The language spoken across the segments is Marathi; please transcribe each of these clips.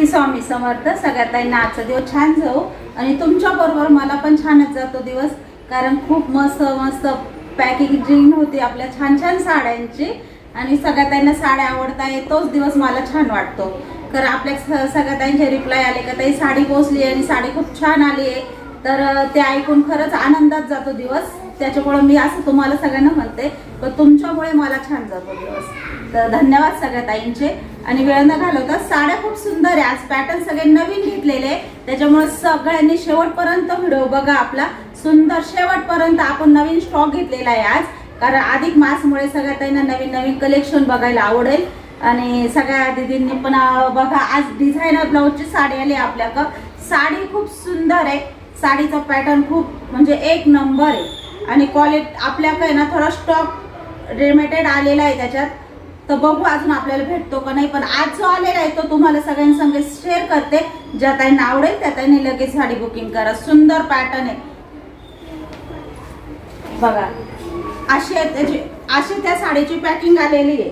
श्री स्वामी समर्थ. सगळ्यात आजचा दिवस छान जाऊ आणि तुमच्या बरोबर मला पण छानच जातो दिवस, कारण खूप मस्त मस्त पॅकेजिंग होती आपल्या छान छान साड्यांची आणि सगळ्यात साड्या आवडता आहे. तोच दिवस मला छान वाटतो. कारण आपल्या सगळ्यात रिप्लाय आले का ताई साडी पोचली आणि साडी खूप छान आली आहे, तर ते ऐकून खरंच आनंदात जातो दिवस. त्याच्यामुळे मी असं तुम्हाला सगळ्यांना म्हणते की तुमच्यामुळे मला छान जातो दिवस. तर धन्यवाद सगळ्या ताईंचे. आणि वेळ न घालवता साड्या खूप सुंदर आहे. आज पॅटर्न सगळे नवीन घेतलेले, त्याच्यामुळे सगळ्यांनी शेवटपर्यंत व्हिडिओ बघा आपला. सुंदर शेवटपर्यंत आपण नवीन स्टॉक घेतलेला आहे आज, कारण अधिक मासमुळे सगळ्या ताईंना नवीन नवीन कलेक्शन बघायला आवडेल. आणि सगळ्या दीदींनी पण बघा आज डिझायनर ब्लाऊजची साडी आली आपल्याकडं. साडी खूप सुंदर आहे, साडीचा पॅटर्न खूप म्हणजे एक नंबर आहे आणि क्वालिटी आपल्याकडे ना थोडा स्टॉक लिमिटेड आलेला आहे त्याच्यात, तर बघू अजून आपल्याला भेटतो का नाही. पण आज जो आलेला आहे तो तुम्हाला सगळ्यांसंग शेअर करते. ज्या ताईंना आवडेल त्या ताईंनी लगेच साडी बुकिंग करा. सुंदर पॅटर्न आहे बघा. अशी त्या साडीची पॅकिंग आलेली आहे,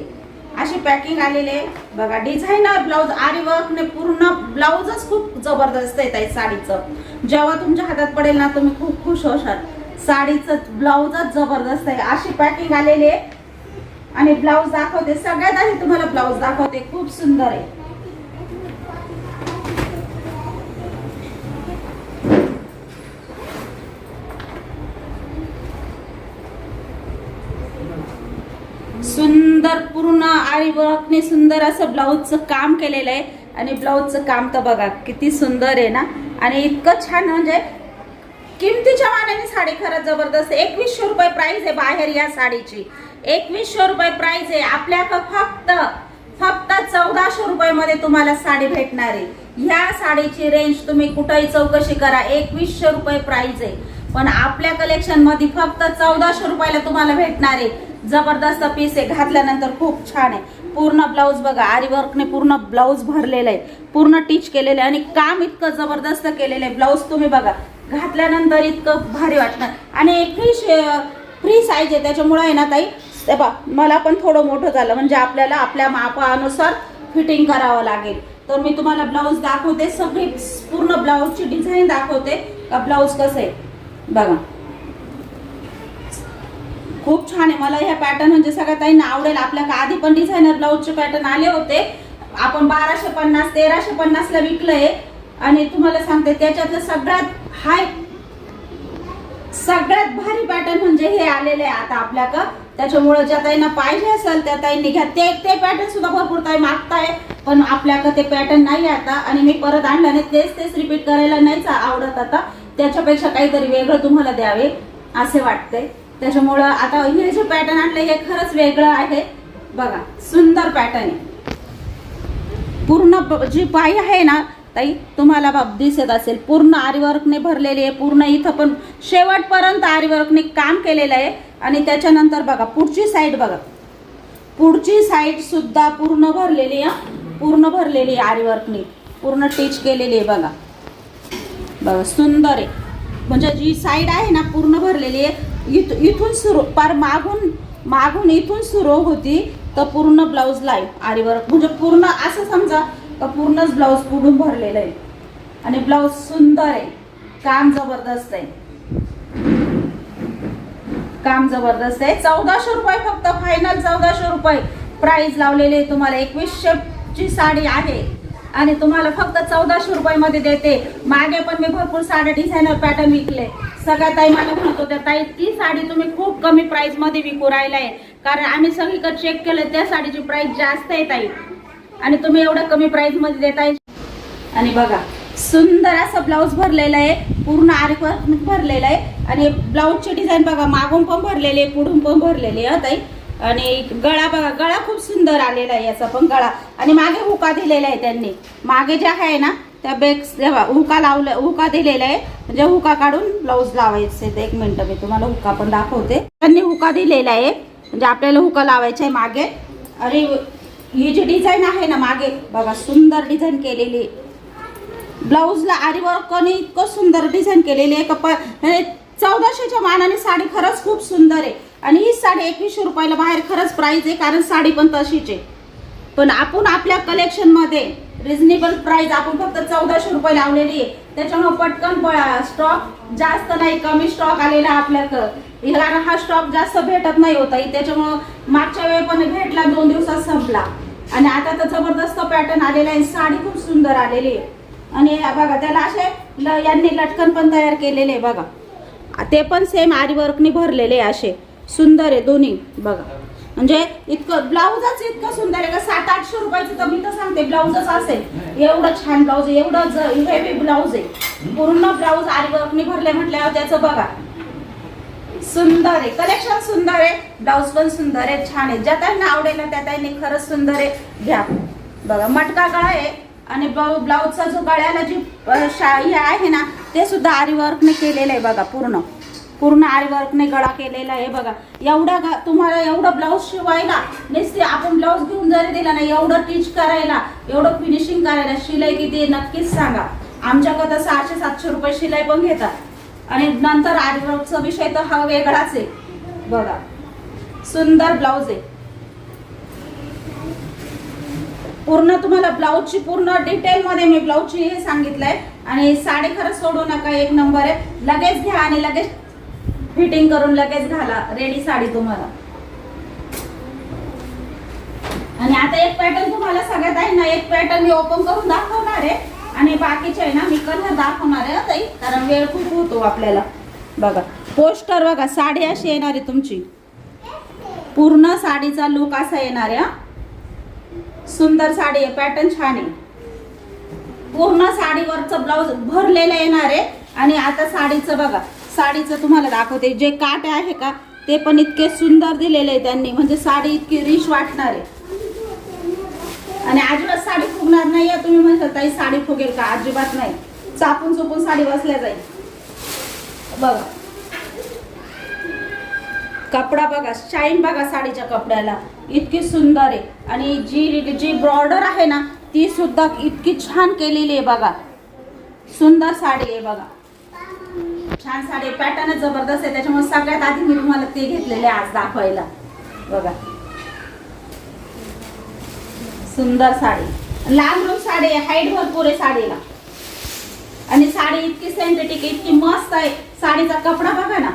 अशी पॅकिंग आलेली आहे बघा. डिझायनर ब्लाऊज आरी वर्कने पूर्ण ब्लाऊजच खूप जबरदस्त आहे ताई साडीचं. जेव्हा तुमच्या हातात पडेल ना तुम्ही खूप खुश होशाल. साडीचं ब्लाऊजच जबरदस्त आहे. अशी पॅकिंग आलेली आहे आणि ब्लाऊज दाखवते. सगळ्यात आधी तुम्हाला ब्लाऊज दाखवते, खूप सुंदर आहे. सुंदर पूर्ण आरी वर्कने सुंदर असं ब्लाऊजचं काम केलेलं आहे आणि ब्लाऊजचं काम तर बघा किती सुंदर आहे ना. आणि इतकं छान म्हणजे किमतीच्या मानाने साडी खरंच जबरदस्त. 2100 रुपये प्राइस आहे बाहेर या साडीची. 2100 रुपये प्राइस आहे. आपल्याकडं फक्त 1400 रुपये मध्ये तुम्हाला साडी भेटणार आहे. ह्या साडीची रेंज तुम्ही कुठेही चौकशी करा, 2100 रुपये प्राइस आहे. पण आपल्या कलेक्शन मध्ये फक्त 1400 रुपयाला तुम्हाला भेटणार आहे. जबरदस्त पीस आहे, घातल्यानंतर खूप छान आहे. पूर्ण ब्लाऊज बघा आरी वर्कने पूर्ण ब्लाऊज भरलेला आहे, पूर्ण टिच केलेलं आहे आणि काम इतकं जबरदस्त केलेलं आहे. ब्लाऊज तुम्ही बघा घातल्यानंतर इतकं भारी वाटणार. आणि फ्री साईज आहे, त्याच्यामुळे आहे ना ताई मला पण थोडं मोठं झालं म्हणजे आपल्याला आपल्या मापानुसार फिटिंग करावं लागेल. तर मी तुम्हाला ब्लाऊज दाखवते, सगळी पूर्ण ब्लाऊजची डिझाईन दाखवते का ब्लाऊज कसं आहे बघा. खूप छान आहे. मला ह्या पॅटर्न म्हणजे सगळ्या ताईंना आवडेल. आपल्याकडे आधी पण डिझायनर ब्लाऊजचे पॅटर्न आले होते, आपण 1250 1350 ला विकलंय. आणि तुम्हाला सांगते त्याच्यातलं सगळ्यात भारी पॅटर्न म्हणजे हे आलेले आहे आता आपल्याकडं. त्याच्यामुळे ज्या ताईंना पाहिजे असेल त्या ताईंनी घ्या. ते पॅटर्न सुद्धा भरपूर ताई मागताय, पण आपल्याकडे ते पॅटर्न नाही आता आणि मी परत आणलं नाही. तेच रिपीट करायला नाहीच आवडत आता. त्याच्यापेक्षा काहीतरी वेगळं तुम्हाला द्यावे असे वाटते. त्याच्यामुळं आता हे जे पॅटर्न आणलं हे खरंच वेगळं आहे बघा. सुंदर पॅटर्न आहे. पूर्ण जी बाई आहे ना ताई तुम्हाला दिसत असेल पूर्ण आरीवर्कने भरलेली आहे. पूर्ण इथं पण शेवटपर्यंत आरीवर्कने काम केलेलं आहे. आणि त्याच्यानंतर बघा पुढची साईड बघा, पुढची साईड सुद्धा पूर्ण भरलेली आहे, पूर्ण भरलेली आहे आरीवर्कने, पूर्ण टिच केलेली आहे बघा. बघा सुंदर आहे. म्हणजे जी साईड आहे ना पूर्ण भरलेली आहे. इथून सुरू पार मागून इथून सुरू होती तर पूर्ण ब्लाऊजला आहे आरीवर्क. म्हणजे पूर्ण असं समजा पूर्णच ब्लाऊज पुढून भरलेलं आहे आणि ब्लाऊज सुंदर आहे. काम जबरदस्त आहे, काम जबरदस्त आहे. 1400 रुपये फक्त फायनल 1400 रुपये प्राइस लावलेले आहे तुम्हाला. 2100 ची साडी आहे आणि तुम्हाला फक्त 1400 रुपये मध्ये देते. मागे पण मी भरपूर साड्या डिझायनर पॅटर्न विकले. सगळ्या ताई मला म्हणत होत्या ताई ती साडी तुम्ही खूप कमी प्राइस मध्ये विकू राहिलाय, कारण आम्ही सगळीकडे चेक केलं त्या साडीची प्राइस जास्त आहे ताई आणि तुम्ही एवढं कमी प्राइस मध्ये देताय. आणि बघा सुंदर असं ब्लाऊज भरलेलं आहे, पूर्ण आरीवर्क भरलेलं आहे. आणि ब्लाऊजची डिझाईन बघा मागून पण भरलेली आहे, पुढून पण भरलेली आहे ताई. आणि गळा बघा, गळा खूप सुंदर आलेला आहे याचा पण गळा. आणि मागे हुका दिलेला आहे त्यांनी. मागे जे आहे ना त्या हुका दिलेला आहे, म्हणजे हुका काढून ब्लाऊज लावायचे. एक मिनिट मी तुम्हाला हुका पण दाखवते. त्यांनी हुका दिलेला आहे म्हणजे आपल्याला हुका लावायचा आहे मागे. आणि ही जी डिझाईन आहे ना मागे बघा सुंदर डिझाईन केलेली. ब्लाऊजला आरीवर्कने इतकं सुंदर डिझाईन केलेली आहे. 1400च्या मानाने साडी खरंच खूप सुंदर आहे. आणि ही साडी 2100 रुपयाला बाहेर खरंच प्राइस आहे, कारण साडी पण तशीच आहे. पण आपण आपल्या कलेक्शन मध्ये रिझनेबल प्राइस आपण फक्त 1400 रुपये लावलेली आहे. त्याच्यामुळे पटकन स्टॉक जास्त नाही, कमी स्टॉक आलेला आपल्याकडं, कारण हा स्टॉक जास्त भेटत नाही होता. त्याच्यामुळं मागच्या वेळी पण भेटला, 2 दिवसात संपला. आणि आता तर जबरदस्त पॅटर्न आलेला आहे. साडी खूप सुंदर आलेली आहे. आणि बघा त्याला असे यांनी लटकन पण तयार केलेले आहे बघा. ते पण सेम आरी वर्कनी भरलेले असे सुंदर आहे दोन्ही बघा. म्हणजे इतकं ब्लाऊजच इतकं सुंदर आहे का 700-800 रुपयाचं तर मी तर सांगते ब्लाऊजच असेल. एवढं छान ब्लाऊज आहे, एवढं हेवी ब्लाऊज आहे. पूर्ण ब्लाऊज आरी वर्कनी भरले म्हटल्यावर त्याचं बघा सुंदर आहे. कलेक्शन सुंदर आहे, ब्लाऊज पण सुंदर आहे, छान आहे. ज्या त्यांना आवडेल ना त्या त्यांनी खरंच सुंदर आहे, घ्या बघा. मटका गळा आहे आणि ब्लाऊजचा जो गळ्याला जी हे आहे ना ते सुद्धा आरी वर्कने केलेलं आहे बघा. पूर्ण आरी वर्कने गळा केलेला आहे बघा. तुम्हाला एवढं ब्लाऊज शिवायला नुसते आपण ब्लाऊज घेऊन जरी दिला ना, एवढं टिच करायला, एवढं फिनिशिंग करायला शिलाई किती नक्कीच सांगा. आमच्याकडं 600-700 रुपये शिलाई पण घेतात. आणि नंतर आरी वर्कचा विषय तर हा वेगळाच आहे बघा. सुंदर ब्लाऊज आहे. पूर्ण तुम्हाला ब्लाऊजची पूर्ण डिटेल मध्ये मी ब्लाऊजची हे सांगितलंय. आणि साडी खरंच सोडू नका, एक नंबर आहे. लगेच घ्या आणि लगेच फिटिंग करून लगेच घाला, रेडी साडी तुम्हाला. आणि आता एक पॅटर्न तुम्हाला सगळ्यात आहे ना, एक पॅटर्न मी ओपन करून दाखवणार आहे आणि बाकीचे आहे ना मी कलर दाखवणार आहे ताई, कारण वेळ खूप होतो आपल्याला बघा. पोस्टर बघा, साडी अशी येणार आहे तुमची, पूर्ण साडीचा लुक असा येणार आहे. सुंदर साडी आहे, पॅटर्न छान आहे. पूर्ण साडीवरचं ब्लाऊज भरलेलं येणार आहे. आणि आता साडीचं बघा, साडीचं तुम्हाला दाखवते. जे काट आहे का ते पण इतके सुंदर दिलेले आहे त्यांनी, म्हणजे साडी इतकी रिच वाटणार आहे. आणि अजिबात साडी फुगणार नाही. तुम्ही म्हणता ताई साडी फुगेल का? अजिबात नाही, चापून चुपून साडी बसल्या जाईल बघा. कपडा बघा, शाईन बघा साडीच्या कपड्याला, इतकी सुंदर आहे. आणि जी बॉर्डर आहे ना ती सुद्धा इतकी छान केलेली आहे बघा. सुंदर साडी आहे बघा, छान साडी. पॅटर्न जबरदस्त आहे. त्याच्यामुळे सगळ्यात आधी मी तुम्हाला ते घेतलेले आज दाखवायला बघा. सुंदर साडी, लांब रूम साडी आहे, हाईट भरपूर आहे साडीला. आणि साडी इतकी सेंथेटिक, इतकी मस्त आहे. साडीचा कपडा बघा ना,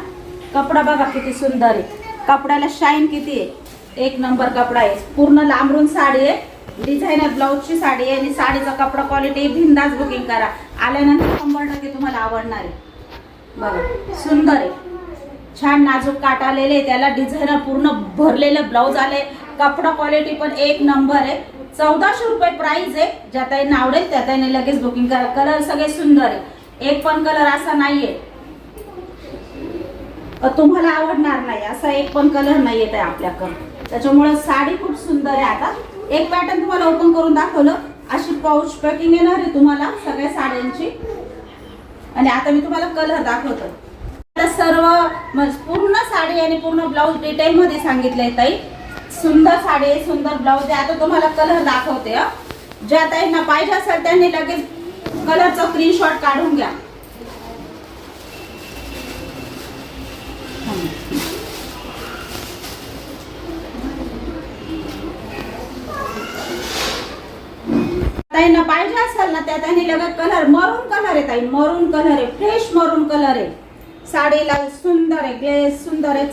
कपडा बघा किती सुंदर आहे. कपड्याला शाईन किती आहे, एक नंबर कपडा आहे. पूर्ण लांबरून साडी आहे, डिझायनर ब्लाऊजची साडी आहे. आणि साडीचा कपडा क्वालिटी बिंदास बुकिंग करा, आल्यानंतर 100% तुम्हाला आवडणार आहे बघा. सुंदर आहे, छान नाजूक काट आलेले, त्याला डिझायनर पूर्ण भरलेलं ब्लाऊज आले. कपडा क्वालिटी पण एक नंबर आहे. 1400 रुपये प्राइस आहे. ज्या ताईंना आवडेल त्या ताईंनी लगेच बुकिंग करा. कलर सगळे सुंदर आहे, एक पण कलर असा नाहीये तुम्हाला आवडणार नाही, असा एक पण कलर नाही येत आहे आपल्याकडे. त्याच्यामुळे साडी खूप सुंदर आहे. आता एक पॅटर्न तुम्हाला ओपन करून दाखवलं. अशी पाऊच पॅकिंग येणार आहे तुम्हाला सगळ्या साड्यांची. आणि आता मी तुम्हाला कलर दाखवतो. सर्व पूर्ण साडी आणि पूर्ण ब्लाऊज डिटेल मध्ये सांगितलंय ताई. सुंदर साडी आहे, सुंदर ब्लाऊज आहे. आता तुम्हाला कलर दाखवते. ज्या ताईंना पाहिजे असेल त्यांनी लगेच कलरचा स्क्रीनशॉट काढून घ्या. ताईंना पाहिजे असेल ना त्या त्यांनी लगेच कलर, मरून कलर आहे ताई, मरून कलर आहे, फ्रेश मरून कलर आहे. साडीला सुंदर आहे, ग्लेस सुंदर आहे,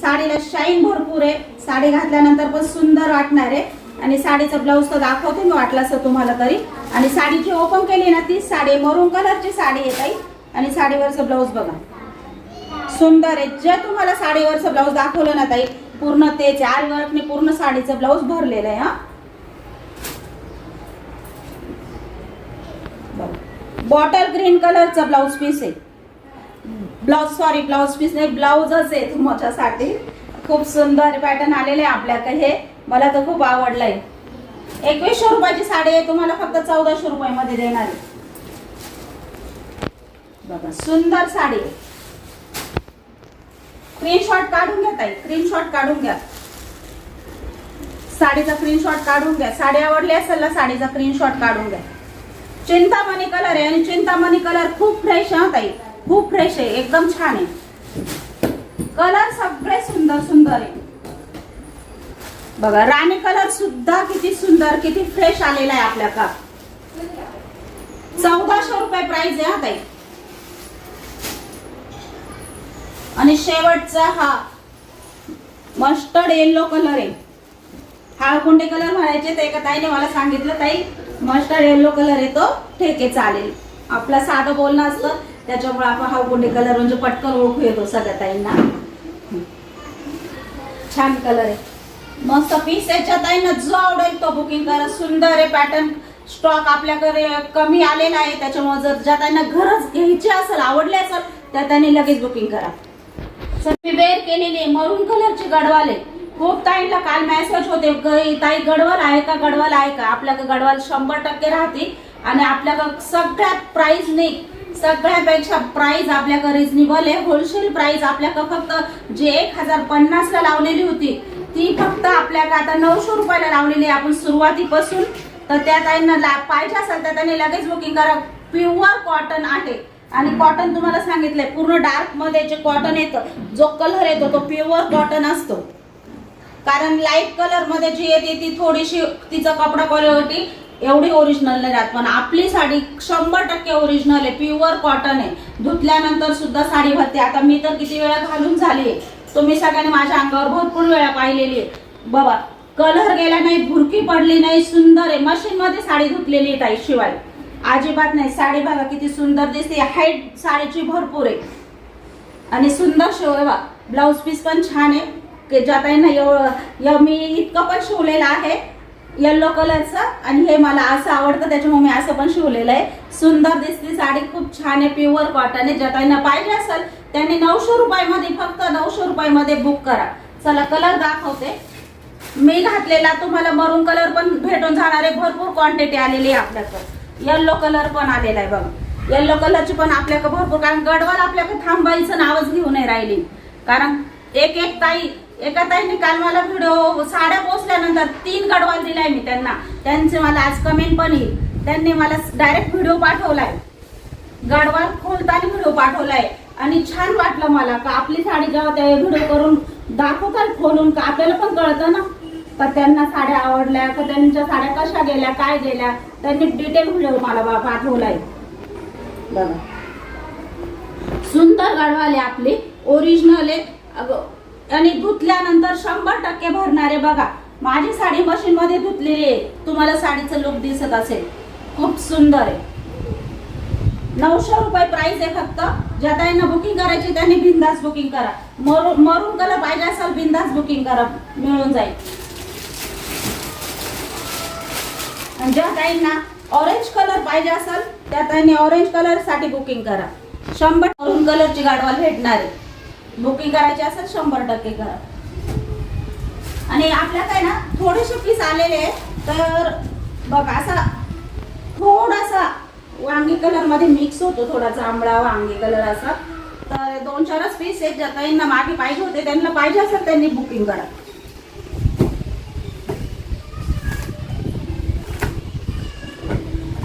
साडीला शाईन भरपूर आहे. साडी घातल्यानंतर पण सुंदर वाटणार आहे. आणि साडीचा ब्लाऊज तर दाखवते मी वाटलं असं तुम्हाला तरी. आणि साडी जी ओपन केली ना ती साडी मरून कलरची साडी आहे ताई. आणि साडीवरचं ब्लाऊज बघा सुंदर आहे. जे तुम्हाला साडीवरचं ब्लाऊज दाखवलं ना ताई पूर्ण तेच आरी वर्कने पूर्ण साडीचं ब्लाऊज भरलेलं आहे. हा बॉटल ग्रीन कलरचा ब्लाऊज पीस आहे. ब्लाऊज पीस नाही, ब्लाऊजच आहे तुमच्यासाठी. खूप सुंदर पॅटर्न आलेले आहे आपल्याकडे. हे मला तर खूप आवडलंय. 2100 रुपयाची साडी आहे, तुम्हाला फक्त 1400 रुपयामध्ये देणार आहे बघा. सुंदर साडी, स्क्रीनशॉट काढून घ्या ताई, स्क्रीनशॉट काढून घ्या. साडीचा स्क्रीनशॉट काढून घ्या. साडी आवडली असेल ना साडीचा स्क्रीनशॉट काढून घ्या. चिंतामणी कलर आहे आणि चिंतामणी कलर खूप फ्रेश आहे ताई, खूप फ्रेश आहे, एकदम छान आहे. कलर सगळे सुंदर सुंदर आहे बघा. राणी कलर सुद्धा किती सुंदर, किती फ्रेश आलेला आहे आपल्याकडे. 1400 रुपये प्राइस आहे हा ताई. आणि शेवटचा हा मस्टर्ड येलो कलर आहे. हा कोणते कलर भरायचे ते एका ताईने मला सांगितलं, ताई मस्टर्ड येलो कलर आहे तो ठीक आहे चालेल. आपला साधं बोलणं असतं त्याच्यामुळे आपण हा कोणते कलर म्हणजे पटकन ओळखू येतो सगळ्या ताईंना. छान कलर आहे, मस्त पीस. याच्या ताईंना जो आवडेल तो बुकिंग करा. सुंदर आहे पॅटर्न. स्टॉक आपल्याकडे कमी आलेला आहे त्याच्यामुळे जर ज्या ताईंना गरज घ्यायची असेल, आवडले असेल त्या ताईंनी लगेच बुकिंग करा. सर मी वेअर केलेली मरून कलरची गडवाल आहे. खूप ताईंना काल मेसेज होते ताई गडवाल आहे का, गडवाल आहे का. आपल्याकडे गडवाल 100% राहते आणि आपल्याकडे सगळ्यात प्राइस नाही, सगळ्यापेक्षा प्राइस आपल्याकडे रिजनेबल आहे. होलसेल प्राइस आपल्याकडे फक्त जे 1050 ला लावलेली होती ती फक्त आपल्याकडे आता 900 रुपयाला लावलेली आहे आपण सुरुवातीपासून. तर त्या ताईंना पाहिजे असेल तर त्यांनी लगेच बुकिंग करा. प्युअर कॉटन आहे आणि कॉटन तुम्हाला सांगितलंय पूर्ण डार्क मध्ये जे कॉटन येतं, जो कलर येतो तो प्युअर कॉटन असतो. कारण लाईट कलर मध्ये जी येते ती थोडीशी तिचा कपडा क्वालिटी एवढी ओरिजिनल नाही राहत, पण आपली साडी 100% ओरिजिनल आहे. प्युअर कॉटन आहे. धुतल्यानंतर सुद्धा साडी भरते. आता मी तर किती वेळा घालून झाली, तुम्ही सगळ्यांनी माझ्या अंगावर भरपूर वेळा पाहिलेली आहे. बाबा कलर गेला नाही, भुरकी पडली नाही, सुंदर आहे. मशीन मध्ये साडी धुतलेली आहे ताई, शिवाय अजिबात नाही. साडी बघा किती सुंदर दिसते. हाईट साडीची भरपूर आहे आणि सुंदर शिव. ब्लाउज पीस पण छान आहे की ज्या ताईंना मी इतकं पण शिवलेलं आहे येलो कलरचं आणि हे मला असं आवडतं त्याच्यामुळे मी असं पण शिवलेलं आहे. सुंदर दिसते साडी, खूप छान आहे. प्युअर कॉटन आहे. ज्या ताईंना पाहिजे असेल त्यांनी 900 रुपयामध्ये, फक्त 900 रुपयामध्ये बुक करा. चला कलर दाखवते. मी घातलेला तुम्हाला मरून कलर पण भेटून जाणार आहे. भरपूर क्वांटिटी आलेली आहे आपल्याकडे. येलो कलर पण आलेला आहे बघा. येलो कलरची पण आपल्याकडे भरपूर, कारण गडवाल आपल्याकडे थांबायचं नावच घेऊ नाही राहिली. कारण एक ताई, एका ताईने काल मला व्हिडिओ साड्या पोचल्यानंतर 3 गडवाल दिलाय मी त्यांना. त्यांचे मला आज कमेंट पण येईल. त्यांनी मला डायरेक्ट व्हिडिओ पाठवलाय, गडवाल खोलताना व्हिडिओ पाठवलाय आणि छान वाटलं मला का आपली साडी जेव्हा त्या व्हिडिओ करून दाखवतात खोलून का आपल्याला पण कळतं ना का त्यांना साड्या आवडल्या का त्यांच्या साड्या कशा गेल्या काय गेल्या. त्यांनी डिटेल व्हिडिओ मला पाठवलाय बघा. सुंदर गडवाल आहे आपली, ओरिजिनल आहे आणि धुतल्यानंतर 100% भरणारे. बघा माझी साडी मशीन मध्ये धुतलेली आहे, तुम्हाला साडीचं लुक दिसत असेल. खूप सुंदर आहे. 900 रुपये प्राइस आहे फक्त. ज्या ताईंना बुकिंग करायची त्यांनी बिंदास बुकिंग करा. मरून कलर पाहिजे असेल बिंदास बुकिंग करा, मिळून जाईल. आणि ज्या ताईंना ऑरेंज कलर पाहिजे असेल त्या ताईंनी ऑरेंज कलर साठी बुकिंग करा. 100 मरून कलरची गाडवाल भेटणार आहे. बुकिंग करायची असेल 100% करा. आणि आपल्याकडे ना थोडेसे पीस आलेले आहे तर बघा असा थोडासा वांगी कलर मध्ये मिक्स होतो, थोडा जांभळा वांगी कलर असा. तर 2-4 पीस आहेत. ज्या ताईंना मागे पाहिजे होते त्यांना पाहिजे असेल त्यांनी बुकिंग करा.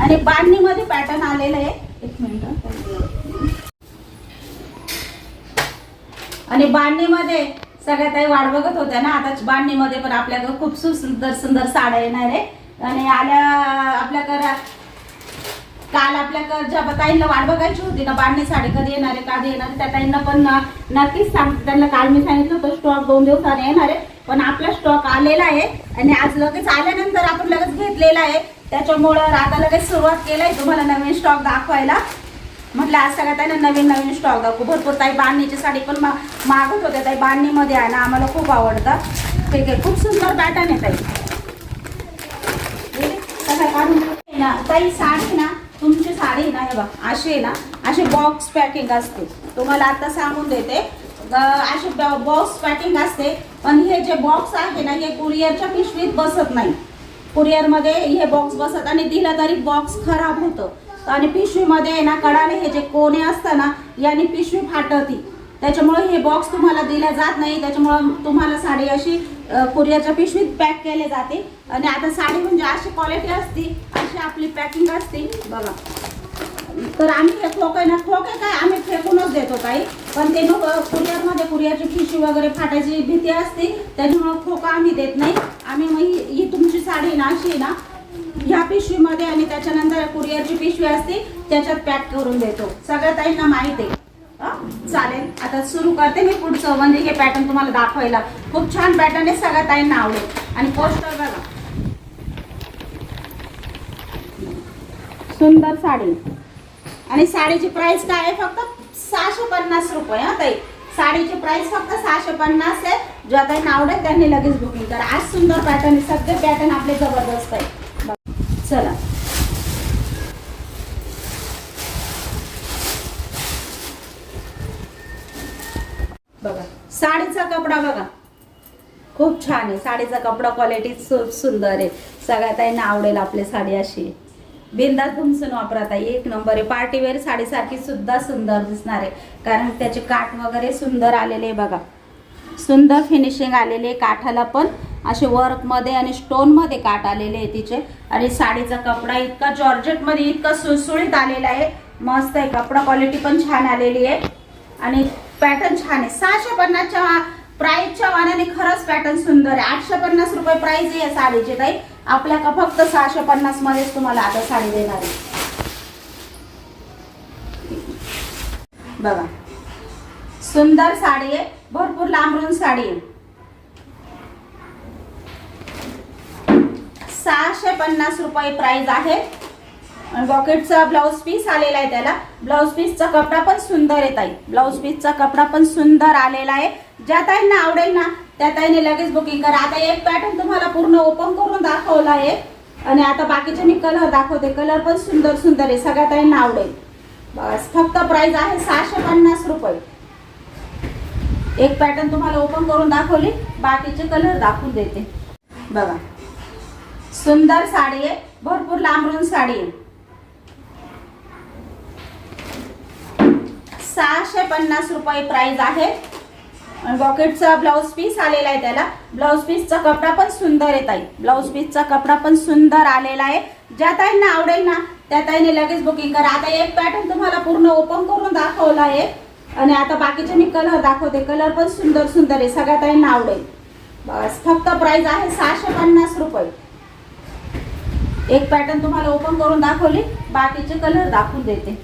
आणि बांधणी मध्ये पॅटर्न आलेलं आहे. एक मिनिट. आणि बांधणीमध्ये सगळ्या ताई वाट बघत होत्या ना, आता बांधणीमध्ये पण आपल्याकडे खूप सुंदर सुंदर साड्या येणार आहे. आणि आल्या आपल्याकडे काल आपल्याकडे ज्या ताईंना वाट बघायची होती ना बांधणी साडी कधी येणार आहे कधी येणार, त्या ताईंना पण नक्कीच सांगते. त्यांना काल मी सांगितलं होतं स्टॉक 2 दिवसाने येणार आहे, पण आपला स्टॉक आलेला आहे आणि आज लगेच आल्यानंतर आपण लगेच घेतलेला आहे. त्याच्यामुळं आता लगेच सुरुवात केलाय तुम्हाला नवीन स्टॉक दाखवायला. म्हटलं आज सगळ्या ताईंना नवीन स्टॉक दाखवू. भरपूर ताई बांधणीची साडी पण मागत होत्या. ताई बांधणीमध्ये आहे ना, आम्हाला खूप आवडतं. ठीक आहे, खूप सुंदर पॅटर्न आहे ताई. सगळं काढून ना ताई साडी ना, तुमची साडी ना हे बघा अशी आहे ना, अशी बॉक्स पॅकिंग असते. तुम्हाला आता सांगून देते अशी बॉक्स पॅकिंग असते. पण हे जे बॉक्स आहे ना हे कुरिअरच्या पिशवीत बसत नाही. कुरिअरमध्ये हे बॉक्स बसत आणि दिला तरी बॉक्स खराब होतं. आणि पिशवीमध्ये ना कडाने हे जे कोणे असतात ना याने पिशवी फाटती. त्याच्यामुळे हे बॉक्स तुम्हाला दिला जात नाही. त्याच्यामुळे तुम्हाला साडी अशी कुरिअरच्या पिशवीत पॅक केले जाते. आणि आता साडी म्हणजे अशी क्वालिटी असते, अशी आपली पॅकिंग असते बघा. तर आम्ही हे खोके ना, खोके काय आम्ही फेकूनच देतो काही, पण ते कुरिअरमध्ये कुरिअरची पिशवी वगैरे फाटायची भीती असते. त्याच्यामुळे खोका आम्ही देत नाही. आम्ही मग ही तुमची साडी ना अशी ना ह्या पिशवीमध्ये आणि त्याच्यानंतर कुरिअरची पिशवी असते त्याच्यात पॅक करून देतो. सगळ्या ताईंना माहित आहे. चालेल, आता सुरू करते मी पुढचं. म्हणजे हे पॅटर्न तुम्हाला दाखवायला खूप छान पॅटर्न आहे, सगळ्या ताईंना आवडेल. आणि पोस्टर बघा, सुंदर साडी. आणि साडीची प्राइस काय आहे? फक्त 650 रुपये. हा ताई, साडीची प्राइस फक्त 650 आहे. ज्या ताईंना आवडेल त्यांनी लगेच बुकिंग करा. आज सुंदर पॅटर्न, सगळे पॅटर्न आपले जबरदस्त आहे. चला, बघा साडीचा कपडा बघा, खूप छान आहे. साडीचा कपडा क्वालिटी खूप सुंदर आहे. सगळ्या ताईंना आवडेल आपली साडी. अशी बिंदास धुमसून वापरत आहे, एक नंबर आहे. पार्टीवेअर साडीसारखी सुद्धा सुंदर दिसणार आहे, कारण त्याचे काठ वगैरे सुंदर आलेले आहे बघा. सुंदर फिनिशिंग आलेले आहे. काठाला पण असे वर्कमध्ये आणि स्टोनमध्ये काठ आलेले आहे तिचे. आणि साडीचा कपडा इतका जॉर्जेटमध्ये इतका सुळसुळीत आलेला आहे, मस्त आहे. कपडा क्वालिटी पण छान आलेली आहे आणि पॅटर्न छान आहे. 650च्या प्राइसच्या मानाने खरंच पॅटर्न सुंदर आहे. 850 रुपये प्राइस आहे या साडीची ताई. आपल्या का फक्त 650 मध्येच तुम्हाला आता साडी देणार आहे. बघा सुंदर साडी आहे, भरपूर लांबरून साडी आहे. 650 रुपये प्राइस आहे. पॉकेटचा ब्लाउज पीस आलेला आहे. त्याला ब्लाउज पीसचा कपडा पण सुंदर आहे ताई. ब्लाउज पीसचा कपडा पण सुंदर आलेला आहे. ज्या ताईंना आवडेल ना त्या ताईने लगेच बुकिंग करा. आता एक पॅटर्न तुम्हाला पूर्ण ओपन करून दाखवला आहे आणि आता बाकीचे मी कलर दाखवते. कलर पण सुंदर सुंदर आहे, सगळ्या ताईंना आवडेल. बस फक्त प्राइस आहे 650 रुपये. एक पॅटर्न तुम्हाला ओपन करून दाखवली, बाकीचे कलर दाखवून देते. बघा सुंदर साडी आहे, भरपूर लांबरून साडी आहे. 650 रुपये प्राइस आहे. पॉकेटचा ब्लाउज पीस आलेला आहे. त्याला ब्लाउज पीसचा कपडा पण सुंदर आहे ताई. ब्लाउज पीसचा कपडा पण सुंदर आलेला आहे. ज्या ताईंना आवडेल ना त्या ताईने लगेच बुकिंग करा. आता एक पॅटर्न तुम्हाला पूर्ण ओपन करून दाखवला आहे आणि आता बाकीचे मी कलर दाखवते. कलर पण सुंदर सुंदर आहे, सगळ्या ताईंना आवडेल. बस फक्त प्राइस आहे 650 रुपये. एक पॅटर्न तुम्हाला ओपन करून दाखवली, बाकीचे कलर दाखवून देते.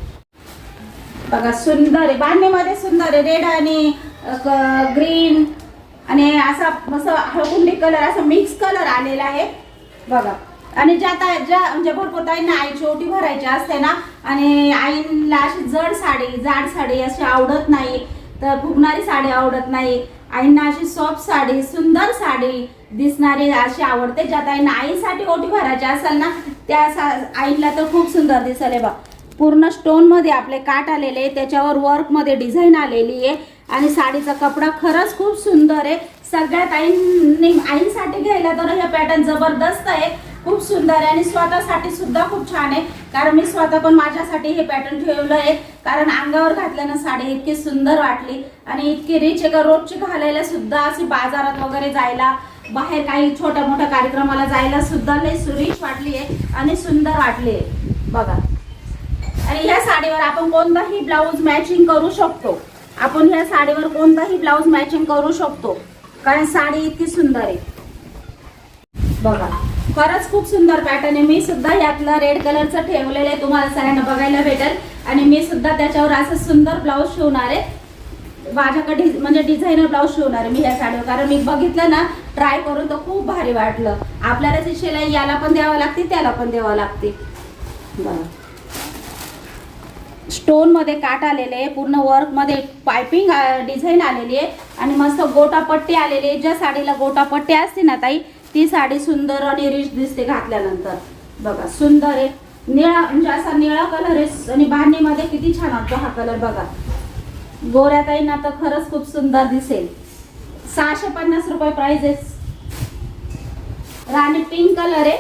बघा सुंदर आहे, बांधणीमध्ये सुंदर आहे. रेड आणि ग्रीन आणि असा मस्त हळकुंडी कलर, असा मिक्स कलर आलेला आहे बघा. आणि ज्या म्हणजे भरपूर ताईंना आईची ओटी भरायची असते ना आणि आईला अशी जाड साडी अशी आवडत नाही, तर फुगणारी साडी आवडत नाही. आईंना अशी सॉफ्ट साडी, सुंदर साडी दिसणारी अशी आवडते. ज्या ताईंना आईसाठी ओटी भरायची असेल ना त्या आईला तर खूप सुंदर दिसेल. बा पूर्ण स्टोन मध्ये आपले काठ आलेले, त्याच्यावर वर्क मध्ये डिझाईन आलेली आहे आणि साडीचा कपडा खरंच खूप सुंदर आहे. सगळ्या ताईंनी आईसाठी घ्यायला तर हे पॅटर्न जबरदस्त आहे, खूप सुंदर आहे. आणि स्वतःसाठी सुद्धा खूप छान आहे, कारण मी स्वतः पण माझ्यासाठी हे पॅटर्न ठेवलं आहे. कारण अंगावर घातल्यानं साडी इतकी सुंदर वाटली आणि इतकी रिच आहे का रोजची घालायला सुद्धा, अशी बाजारात वगैरे जायला, बाहेर काही छोट्या मोठ्या कार्यक्रमाला जायला सुद्धा लई सुरेख वाटली आहे आणि सुंदर वाटली आहे बघा. आणि ह्या साडीवर आपण कोणताही ब्लाऊज मॅचिंग करू शकतो. आपण ह्या साडीवर कोणताही ब्लाऊज मॅचिंग करू शकतो, कारण साडी इतकी सुंदर आहे बघा. खरंच खूप सुंदर पॅटर्न आहे. मी सुद्धा यातलं रेड कलरचं ठेवलेलं आहे, तुम्हाला सगळ्यांना बघायला भेटेल. आणि मी सुद्धा त्याच्यावर असं सुंदर ब्लाऊज शिवणार आहे. माझ्याकडे म्हणजे डिझायनर ब्लाऊज शिवणार आहे मी ह्या साडीवर, कारण मी बघितलं ना ट्राय करून तर खूप भारी वाटलं. आपल्याला ती शिलाई याला पण द्यावं लागते, त्याला पण द्यावं लागते बघा. स्टोन मध्ये काठ आलेले आहे, पूर्ण वर्क मध्ये पाइपिंग डिझाईन आलेली आहे आणि मस्त गोटापट्टी आलेली आहे. ज्या साडीला गोटापट्टी असते ना ताई, ती साडी सुंदर आणि रिच दिसते घातल्यानंतर बघा. सुंदर आहे, निळा म्हणजे असा निळा कलर आहे आणि बांधणीमध्ये किती छान वाटतो हा कलर बघा. गोऱ्या ताईंना तर खरंच खूप सुंदर दिसेल. 650 रुपये प्राइस आहे. राणी पिंक कलर आहे,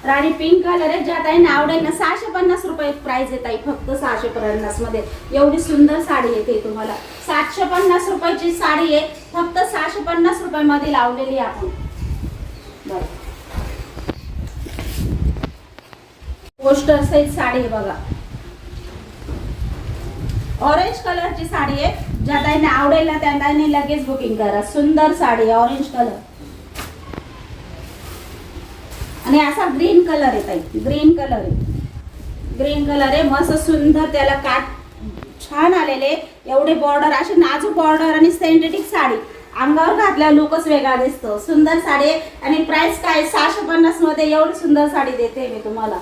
राणी पिंक कलर आहे. ज्या ताईंना आवडेल ना 650 रुपये प्राइस आहे ताई, फक्त 650 मध्ये एवढी सुंदर साडी येते तुम्हाला. 750 रुपयाची साडी आहे, फक्त 650 रुपये मध्ये लावलेली आपण. पोस्टर सहित साडी आहे बघा. ऑरेंज कलरची साडी आहे. ज्या ताईंना आवडेल ना त्या ताईंनी लगेच बुकिंग करा. सुंदर साडी आहे, ऑरेंज कलर. आणि असा ग्रीन कलर आहे ताई, ग्रीन कलर आहे, ग्रीन कलर आहे मस्त सुंदर, त्याला काठ छान आलेले, एवढे बॉर्डर असे नाजूक बॉर्डर आणि सिंथेटिक साडी अंगावर घातल्यावर लुकच वेगळा दिसतो. सुंदर साडी आहे आणि प्राइस काय 650 मध्ये एवढी सुंदर साडी देते मी तुम्हाला.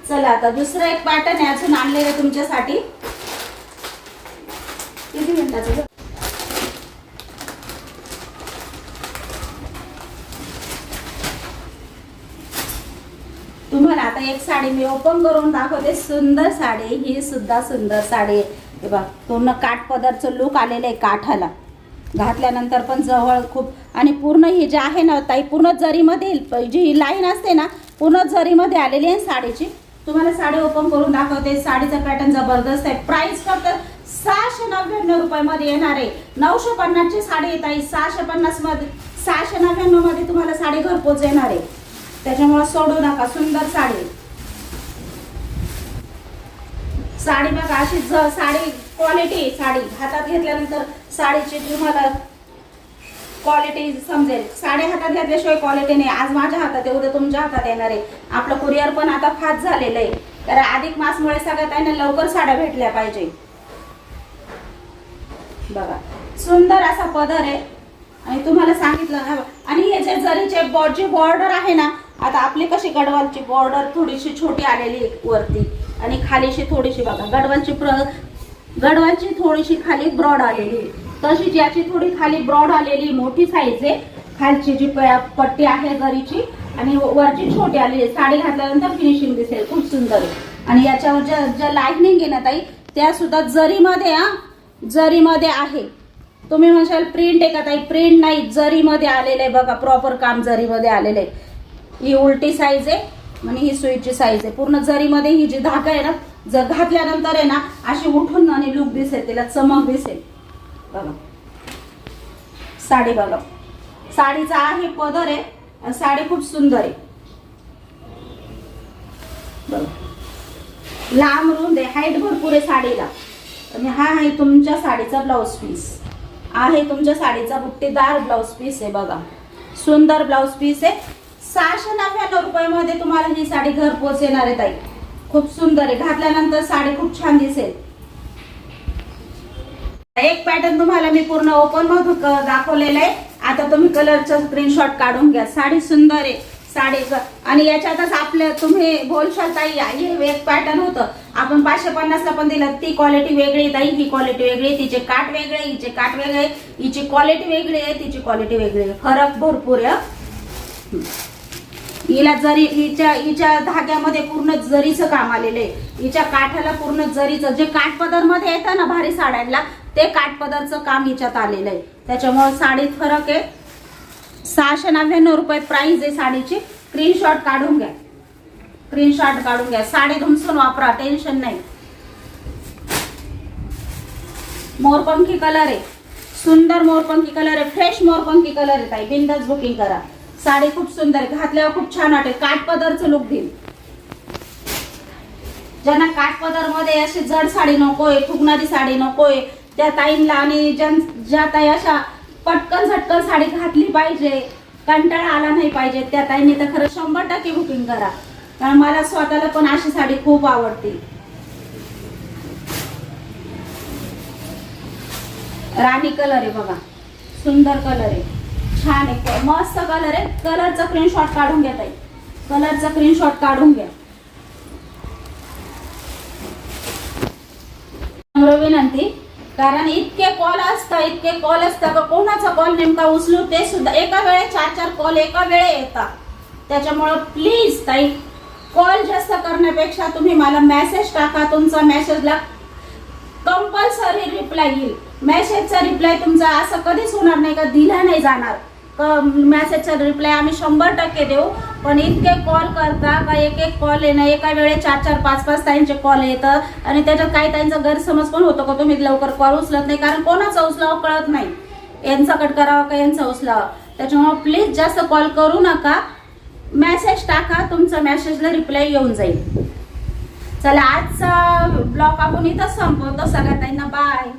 चला आता दुसरं एक पॅटर्न आहे अजून आणलेलं तुमच्यासाठी. किती मिनिटाचं तुम्हाला आता एक साडी मी ओपन करून दाखवते. सुंदर साडी, ही सुद्धा सुंदर साडी आहे. हे बघ पूर्ण काठ पदरचं लुक आलेलं आहे, काठाला घातल्यानंतर पण जवळ खूप, आणि पूर्ण ही जी आहे ना ताई पूर्ण जरीमध्ये, जी लाईन असते ना पूर्ण जरीमध्ये आलेली आहे साडीची. तुम्हाला साडी ओपन करून दाखवते. साडीचा पॅटर्न जबरदस्त आहे. प्राइस फक्त 699 रुपयामध्ये येणार आहे. 950 ची साडी आहे ताई, 650 मध्ये 699 मध्ये तुम्हाला साडी घरपोच येणार आहे. त्याच्यामुळे सोडू नका, सुंदर साडी. साडी बघा अशी साडी क्वालिटी, साडी हातात घेतल्यानंतर साडीची तुम्हाला क्वालिटी समजेल. साडी हातात घेतल्याशिवाय क्वालिटी नाही. आज माझ्या हातात आहे, उद्या तुमच्या हातात येणार आहे. आपलं कुरिअर पण आता फास्ट झालेलं आहे, कारण अधिक मासमुळे सगळ्यांना लवकर साड्या भेटल्या पाहिजे. बघा सुंदर असा पदर आहे आणि तुम्हाला सांगितलं ना. आणि हे जे जरीचे बॉर्डर आहे ना, आता आपली कशी गडवालची बॉर्डर थोडीशी छोटी आलेली वरती आणि खालीशी थोडीशी, बघा गडवालची थोडीशी खाली ब्रॉड आलेली, तशीच याची थोडी खाली ब्रॉड आलेली मोठी साईज आहे. खालची जी पट्टी आहे जरीची आणि वरची छोटी आलेली. साडी घातल्यानंतर फिनिशिंग दिसेल, खूप सुंदर आहे. आणि याच्यावर ज्या लाईनिंग आहे ना ताई, त्या सुद्धा जरीमध्ये आहे. तुम्ही म्हणशाल प्रिंट आहे का ताई? प्रिंट नाही, जरीमध्ये आलेलं आहे. बघा प्रॉपर काम जरीमध्ये आलेलं आहे. ही उलटी साईज आहे आणि ही सुईची साईज आहे. पूर्ण जरीमध्ये ही जी धागा आहे ना, जर घातल्यानंतर आहे ना अशी उठून आणि लुक दिसेल, तिला चमक दिसेल. बघा साडी, बघा साडीचा आहे पदर आहे, साडी खूप सुंदर आहे. बघा लांब रुंद आहे, हाईट भरपूर आहे साडीला. आणि हा आहे तुमच्या साडीचा ब्लाउज पीस, आहे तुमच्या साडीचा बुट्टीदार ब्लाउज पीस आहे. बघा सुंदर ब्लाउज पीस आहे. 699 रुपयामध्ये तुम्हाला ही साडी घरपोच येणार आहे ताई. खूप सुंदर आहे, घातल्यानंतर साडी खूप छान दिसेल. एक पॅटर्न तुम्हाला मी पूर्ण ओपन मधून दाखवलेला आहे. आता तुम्ही कलरचा स्क्रीनशॉट काढून घ्या. साडी सुंदर आहे साडी. आणि याच्यातच आपल्या तुम्ही बोलशाल ताई हे एक पॅटर्न होतं, आपण 550 ला पण दिलं, ती क्वालिटी वेगळी ताई, ही क्वालिटी वेगळी, तिचे काठ वेगळे, हिचे काठ वेगळे, हिची क्वालिटी वेगळी आहे, तिची क्वालिटी वेगळी आहे. फरक भरपूर आहे. हिला जरी हिच्या धाग्यामध्ये पूर्ण जरीचं काम आलेलं आहे. हिच्या काठाला पूर्ण जरीचं, जे काठपदर मध्ये येतं ना भारी साड्यांना, ते काठपदरचं काम हिच्यात आलेलं आहे. त्याच्यामुळे साडीत फरक आहे. 699 रुपये प्राइस आहे साडीची. स्क्रीनशॉट काढून घ्या, स्क्रीनशॉट काढून घ्या. साडी धुमसून वापरा, टेन्शन नाही. मोरपंखी कलर आहे, सुंदर मोरपंखी कलर आहे, फ्रेश मोरपंखी कलर आहे ताई. बिंदास बुकिंग करा. साडी खूप सुंदर आहे, घातल्यावर खूप छान वाटेल. काठपदरचं लुक देईल. ज्यांना काठपदर मध्ये अशी जड साडी नकोय, फुगणारी साडी नकोय, त्या ताईंना, आणि ज्या ताई अशा पटकन झटकन साडी घातली पाहिजे, कंटाळा आला नाही पाहिजे, त्या ताईंनी तर खरं 100% बुकिंग करा. कारण मला स्वतःला पण अशी साडी खूप आवडते. राणी कलर आहे बघा, सुंदर कलर आहे, छान आहे, मस्त कलर आहे. कलरचा स्क्रीनशॉट काढून घ्या ताई, कलरचा स्क्रीनशॉट काढून घ्या. विनंती, कारण इतके कॉल असतात का कोणाचा कॉल नेमका उचलू ते सुद्धा, एका वेळे 4 कॉल एका वेळे येतात. त्याच्यामुळे प्लीज ताई, कॉल जास्त करण्यापेक्षा तुम्ही मला मेसेज टाका. तुमचा मेसेजला कंपल्सरी रिप्लाय येईल. मेसेजचा रिप्लाय तुमचा असं कधीच होणार नाही का दिला नाही जाणार. मेसेजचा रिप्लाय आम्ही 100% देऊ. पण इतके कॉल करता का एक कॉल येणं, एका वेळे 4 5 ताईंचे कॉल येतं आणि त्याच्यात काही ताईंचा गैरसमज पण होतो का तुम्ही लवकर कॉल उचलत नाही, कारण कोणाचा उचलावं कळत नाही, यांचा कट करावा का यांचा उचलावा. त्याच्यामुळे प्लीज जास्त कॉल करू नका, मेसेज टाका, तुमचा मेसेजला रिप्लाय येऊन जाईल. चला आजचा ब्लॉग आपण इथंच संपवतो. सगळ्या ताईंना बाय.